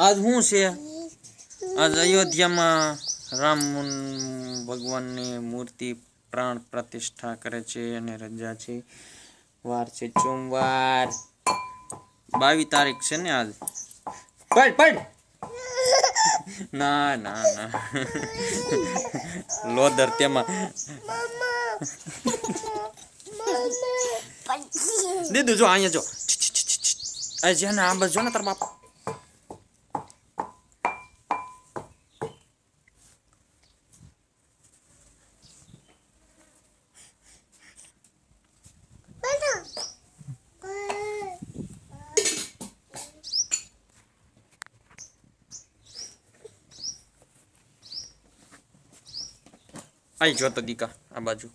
આજ શું છે? આજ અયોધ્યામાં રામ ભગવાનની મૂર્તિ પ્રાણ પ્રતિષ્ઠા કરે છે અને રજા છે. વાર છે સોમવાર, 22 તારીખ છે ને આજ. પડ ના ના ના લોદર તેમાં દીધું. જો અહીંયા જો છે ને, આ બસ જો ને તાર બાપ. આઈ જો તો દીકા આ બાજુ.